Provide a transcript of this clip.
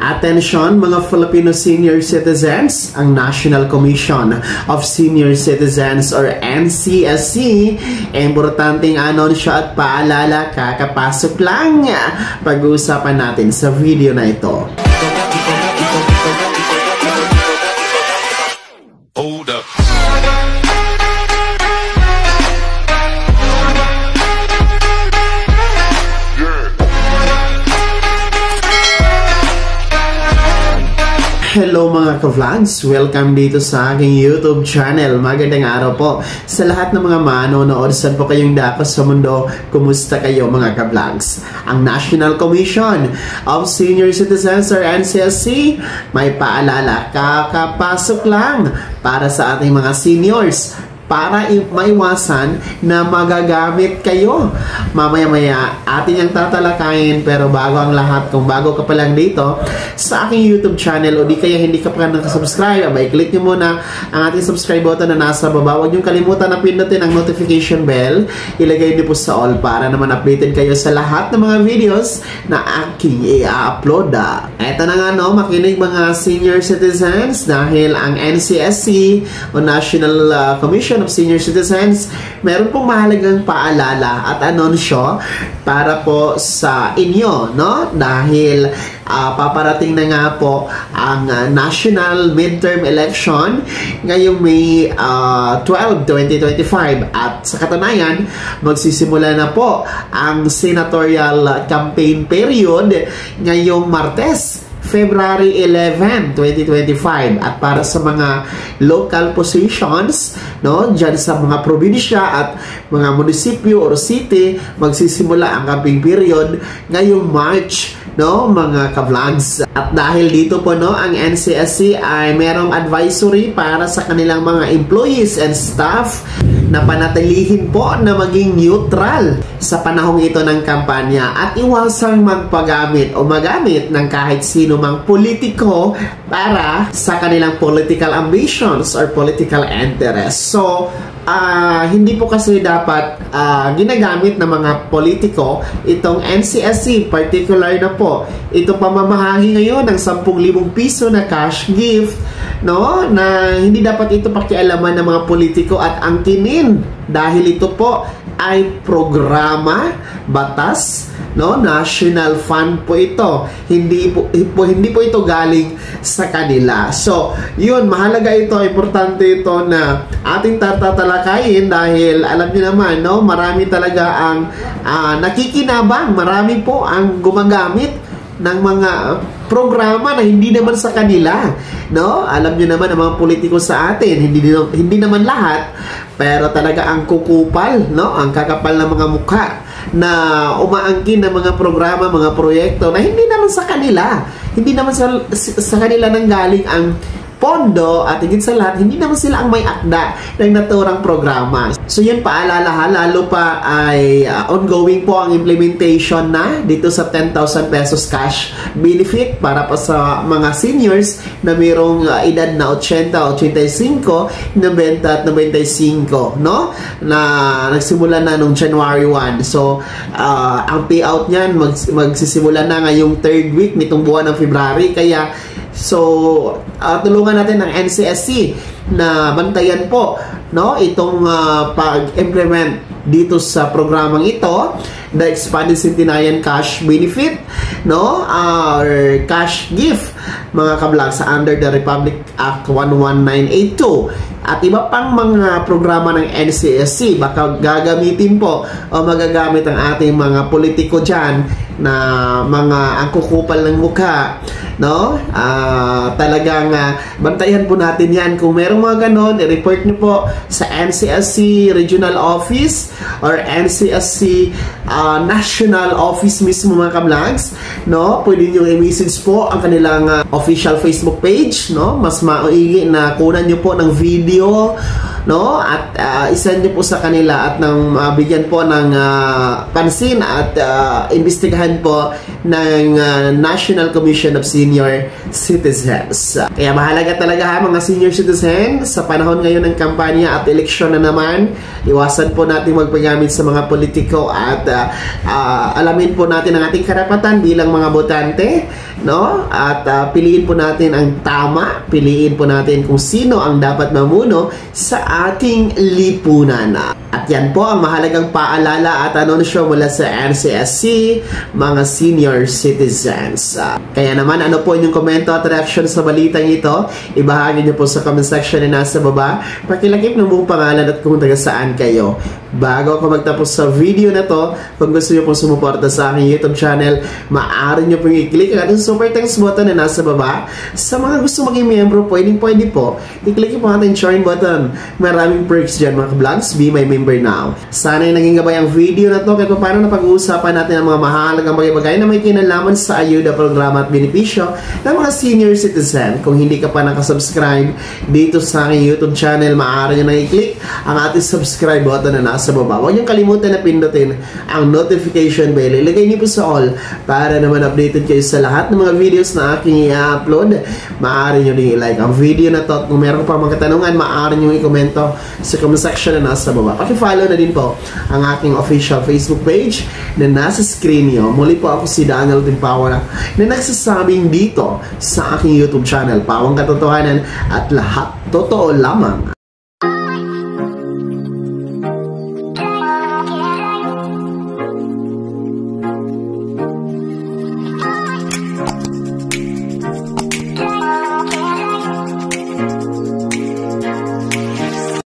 Attention mga Filipino senior citizens, ang National Commission of Senior Citizens or NCSC, importanteng anunsyo at paalala kakapasok lang. Pag-uusapan natin sa video na ito. Hold up. Hello mga ka-vlogs! Welcome dito sa aking YouTube channel. Magandang araw po sa lahat ng mga manonood. Saan po kayong dapat sa mundo? Kumusta kayo mga ka-vlogs? Ang National Commission of Senior Citizens or NCSC may paalala, kakapasok lang para sa ating mga seniors para maiwasan na magagamit kayo. Mamaya-maya atin yung tatalakayin, pero bago ang lahat, kung bago ka pa lang dito sa aking YouTube channel o di kaya hindi ka pa nakasubscribe, abay click nyo muna ang ating subscribe button na nasa baba. Huwag nyo kalimutan na pindutin ang notification bell, ilagay nyo po sa all para naman updated kayo sa lahat ng mga videos na aking i-upload. Eto na nga no, makinig mga senior citizens, dahil ang NCSC o National Commission of Senior Citizens, meron pong mahalagang paalala at anunsyo para po sa inyo, no? Dahil paparating na nga po ang national midterm election ngayong May 12, 2025, at sa katunayan magsisimula na po ang senatorial campaign period ngayong Martes, February 11, 2025. At para sa mga local positions, no, dyan sa mga probinsya at mga munisipyo or city, magsisimula ang campaign period ngayong March, no, mga ka-vlogs. At dahil dito po, no, ang NCSC ay merong advisory para sa kanilang mga employees and staff na panatilihin po na maging neutral sa panahong ito ng kampanya at iwasang magpagamit o magamit ng kahit sino mang politiko para sa kanilang political ambitions or political interests. So, hindi po kasi dapat ginagamit ng mga politiko itong NCSC, particular na po itong pamamahahi ngayon ng 10,000 piso na cash gift, no, na hindi dapat ito pakialaman ng mga politiko at angkinin, dahil ito po ay programa, batas, no, national fund po ito. Hindi po ito galing sa kanila. So, yun, mahalaga ito, importante ito na ating tatalakayin, dahil alam niyo naman, no, marami talaga ang nakikinabang, marami po ang gumagamit ng mga programa na hindi naman sa kanila, no? Alam niyo naman ang mga politiko sa atin, hindi naman lahat, pero talaga ang kukupal, no? Ang kakapal ng mga mukha na umaangkin ng mga programa, mga proyekto na hindi naman sa kanila. Hindi naman sa kanila nanggaling ang pondo, at higit sa lahat, hindi naman sila ang may akda ng naturang programa. So yun, paalala ha, lalo pa ay ongoing po ang implementation na dito sa 10,000 pesos cash benefit para pa sa mga seniors na mayroong edad na 80, 85, 90 at 95, no? Na nagsimula na nung January 1. So, ang payout niyan magsisimula na ngayong 3rd week nitong buwan ng February. Kaya so, tulungan natin ng NCSC na bantayan po, no, itong pag-implement dito sa programang ito, the Expanded Centenarian Cash Benefit, no, or cash gift, mga ka-vlogs, under the Republic Act 11982 at iba pang mga programa ng NCSC. Baka gagamitin po o magagamit ang ating mga politiko dyan na mga ang kukupal ng mukha, no? Talagang bantayan po natin yan. Kung merong mga ganon, i-report nyo po sa NCSC Regional Office or NCSC National Office mismo, mga ka-vlogs, no? Pwede nyo i-message po ang kanilang official Facebook page, no? Mas maigi na kunan nyo po ng video, no, at isend nyo po sa kanila at nang bigyan po ng pansin at imbestigahan po ng National Commission of Senior Citizens. Kaya mahalaga talaga ha, mga senior citizen, sa panahon ngayon ng kampanya at eleksyon na naman, iwasan po natin magpagamit sa mga politiko at alamin po natin ang ating karapatan bilang mga botante no? At piliin po natin ang tama, piliin po natin kung sino ang dapat mamuno sa ating lipunan. At yan po ang mahalagang paalala at anunsyo mula sa NCSC, mga senior citizens. Kaya naman, ano po inyong komento at reaction sa balitang ito? Ibahagi niyo po sa comment section na nasa baba. Pakilagip ng buong pangalan at kung taga saan kayo. Bago ako magtapos sa video na to, kung gusto niyo pong sumuporta sa aking YouTube channel, maaari niyo pong i-click ang ating super thanks button na nasa baba. Sa mga gusto maging miyembro, pwede po. I-click po ang ating join button. Maraming perks dyan mga vlogs. Be my member now. Sana'y naging gabay ang video na to kahit paano napag-uusapan natin ang mga mahalagang bagay-bagay na may kinalaman sa ayuda, programa at benepisyo ng mga senior citizen. Kung hindi ka pa nakasubscribe dito sa aking YouTube channel, maaari nyo nang i-click ang ating subscribe button na nasa baba. Huwag niyong kalimutan na pindutin ang notification bell. Ilagay niyo po sa all para naman updated kayo sa lahat ng mga videos na aking i-upload. Maaari nyo din i-like ang video na to. At kung meron pa mga katanungan, maaari nyo i-komento sa comment section na nasa baba. Paki-follow na din po ang aking official Facebook page na nasa screen nyo. Muli po ako si Daniel Timpawala na nagsasabing dito sa aking YouTube channel. Pawang katotohanan at lahat totoo lamang.